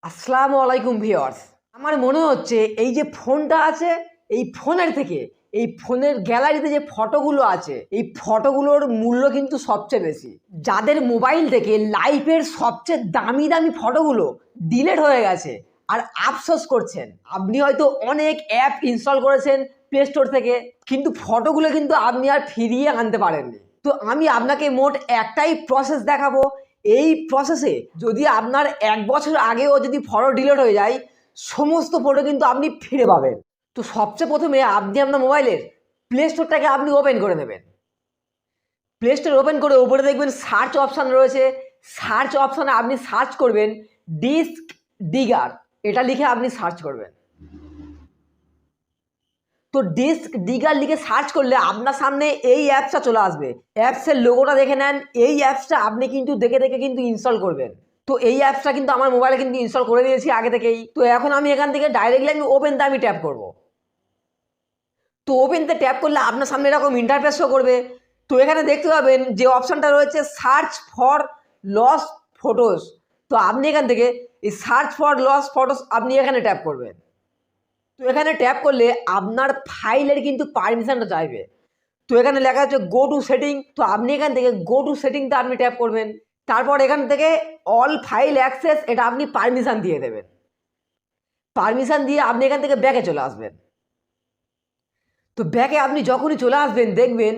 আসসালামু আলাইকুম ভিউয়ার্স। আমার মনে হচ্ছে এই যে ফোনটা আছে, এই ফোনের থেকে এই ফোনের গ্যালারিতে যে ফটোগুলো আছে, এই ফটোগুলোর মূল্য কিন্তু সবচেয়ে বেশি। যাদের মোবাইল থেকে লাইফের সবচেয়ে দামি দামি ফটোগুলো ডিলিট হয়ে গেছে আর আফসোস করছেন। আপনি হয়তো অনেক অ্যাপ ইনস্টল করেছেন প্লে স্টোর থেকে, কিন্তু ফটোগুলো কিন্তু আপনি আর ফিরিয়ে আনতে পারেননি। তো আমি আপনাকে মোট একটাই প্রসেস দেখাবো। এই প্রসেসে যদি আপনার 1 বছর আগেও যদি ফটো ডিলিট হয়ে যায়, সমস্ত ফটো কিন্তু আপনি ফিরে পাবেন। তো সবচেয়ে প্রথমে আপনি আপনার মোবাইলের প্লে স্টোরটাকে আপনি ওপেন করে নেবেন। প্লে স্টোর ওপেন করে উপরে দেখবেন সার্চ অপশান রয়েছে। সার্চ অপশানে আপনি সার্চ করবেন ডিস্ক ডিগার, এটা লিখে আপনি সার্চ করবেন। তো ডিস্ক ডিগার লিখে সার্চ করলে আপনার সামনে এই অ্যাপসটা চলে আসবে। অ্যাপসের লোগোটা দেখে নেন। এই অ্যাপসটা আপনি কিন্তু দেখে দেখে কিন্তু ইনস্টল করবেন। তো এই অ্যাপসটা কিন্তু আমার মোবাইলে কিন্তু ইনস্টল করে দিয়েছি আগে থেকেই। তো এখন আমি এখান থেকে ডাইরেক্টলি আমি ওপেনতে আমি ট্যাপ করব। তো ওপেনতে ট্যাপ করলে আপনার সামনে এরকম ইন্টারফেস শো করবে। তো এখানে দেখতে পাবেন যে অপশানটা রয়েছে সার্চ ফর লস্ট ফটোস। তো আপনি এখান থেকে এই সার্চ ফর লস্ট ফটোস আপনি এখানে ট্যাপ করবেন। তো এখানে ট্যাপ করলে আপনার ফাইলের কিন্তু পারমিশনটা চাইবে। তো এখানে লেখা আছে গো টু সেটিং। তো আপনি এখান থেকে গো টু সেটিংটা আপনি ট্যাপ করবেন। তারপর এখান থেকে অল ফাইল অ্যাক্সেস এটা আপনি পারমিশন দিয়ে দেবেন। পারমিশন দিয়ে আপনি এখান থেকে ব্যাকে চলে আসবেন। তো ব্যাকে আপনি যখনই চলে আসবেন দেখবেন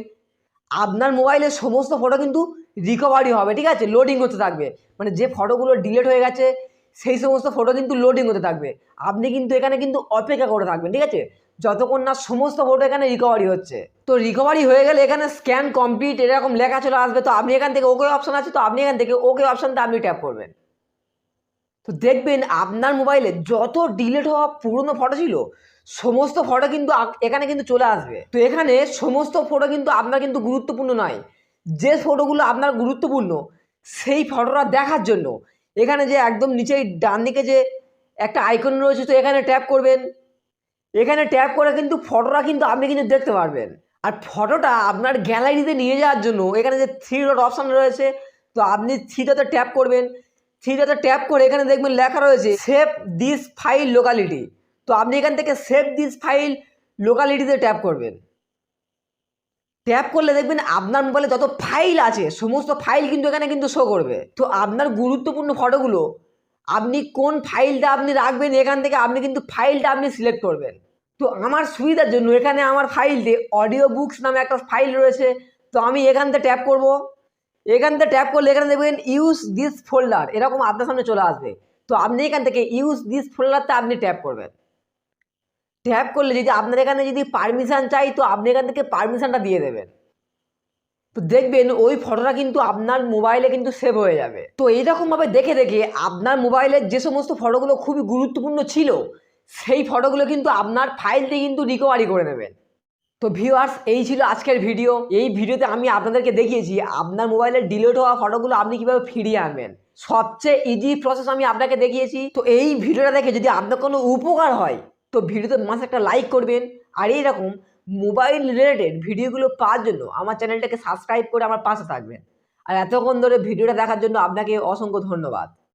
আপনার মোবাইলের সমস্ত ফটো কিন্তু রিকভারি হবে, ঠিক আছে, লোডিং হতে থাকবে। মানে যে ফটোগুলো ডিলিট হয়ে গেছে সেই সমস্ত ফটো কিন্তু লোডিং হতে থাকবে। আপনি কিন্তু এখানে কিন্তু অপেক্ষা করে থাকবেন, ঠিক আছে, যতক্ষণ না সমস্ত ফটো এখানে রিকভারি হচ্ছে। তো রিকভারি হয়ে গেলে এখানে স্ক্যান কমপ্লিট এরকম লেখা চলে আসবে। তো আপনি এখান থেকে ওকে অপশান আছে, তো আপনি এখান থেকে ওকে অপশানটা আপনি ট্যাপ করবেন। তো দেখবেন আপনার মোবাইলে যত ডিলিট হওয়া পুরনো ফটো ছিল সমস্ত ফটো কিন্তু এখানে কিন্তু চলে আসবে। তো এখানে সমস্ত ফটো কিন্তু আপনার কিন্তু গুরুত্বপূর্ণ নয়। যে ফটোগুলো আপনার গুরুত্বপূর্ণ সেই ফটোটা দেখার জন্য এখানে যে একদম নিচেই ডান দিকে যে একটা আইকন রয়েছে, তো এখানে ট্যাপ করবেন। এখানে ট্যাপ করে কিন্তু ফটোটা কিন্তু আপনি কিন্তু দেখতে পারবেন। আর ফটোটা আপনার গ্যালারিতে নিয়ে যাওয়ার জন্য এখানে যে থ্রি ডট অপশান রয়েছে, তো আপনি থ্রিটাতে ট্যাপ করবেন। থ্রিটাতে ট্যাপ করে এখানে দেখবেন লেখা রয়েছে সেভ দিস ফাইল লোকালিটি। তো আপনি এখান থেকে সেভ দিস ফাইল লোকালিটিতে ট্যাপ করবেন। ট্যাপ করলে দেখবেন আপনার মোবাইলে যত ফাইল আছে সমস্ত ফাইল কিন্তু এখানে কিন্তু শো করবে। তো আপনার গুরুত্বপূর্ণ ফটোগুলো আপনি কোন ফাইলটা আপনি রাখবেন এখান থেকে আপনি কিন্তু ফাইলটা আপনি সিলেক্ট করবেন। তো আমার সুবিধার জন্য এখানে আমার ফাইলতে অডিও বুকস নামে একটা ফাইল রয়েছে। তো আমি এখান থেকে ট্যাপ করব। এখান থেকে ট্যাপ করলে এখানে দেখবেন ইউজ দিস ফোল্ডার এরকম আপনার সামনে চলে আসবে। তো আপনি এখান থেকে ইউজ দিস ফোল্ডারটা আপনি ট্যাপ করবেন। ট্যাপ করলে যদি আপনার এখানে যদি পারমিশন চাই তো আপনি এখান থেকে পারমিশনটা দিয়ে দেবেন। তো দেখবেন ওই ফটোটা কিন্তু আপনার মোবাইলে কিন্তু সেভ হয়ে যাবে। তো এইরকমভাবে দেখে দেখে আপনার মোবাইলের যে সমস্ত ফটোগুলো খুবই গুরুত্বপূর্ণ ছিল সেই ফটোগুলো কিন্তু আপনার ফাইলটি কিন্তু রিকভারি করে নেবেন। তো ভিউয়ার্স, এই ছিল আজকের ভিডিও। এই ভিডিওতে আমি আপনাদেরকে দেখিয়েছি আপনার মোবাইলের ডিলিট হওয়া ফটোগুলো আপনি কিভাবে ফিরিয়ে আনবেন। সবচেয়ে ইজি প্রসেস আমি আপনাকে দেখিয়েছি। তো এই ভিডিওটা দেখে যদি আপনার কোনো উপকার হয় তো ভিডিওতে মাসে একটা লাইক করবেন। আর এইরকম মোবাইল রিলেটেড ভিডিওগুলো পাওয়ার জন্য আমার চ্যানেলটাকে সাবস্ক্রাইব করে আমার পাশে থাকবেন। আর এতক্ষণ ধরে ভিডিওটা দেখার জন্য আপনাকে অসংখ্য ধন্যবাদ।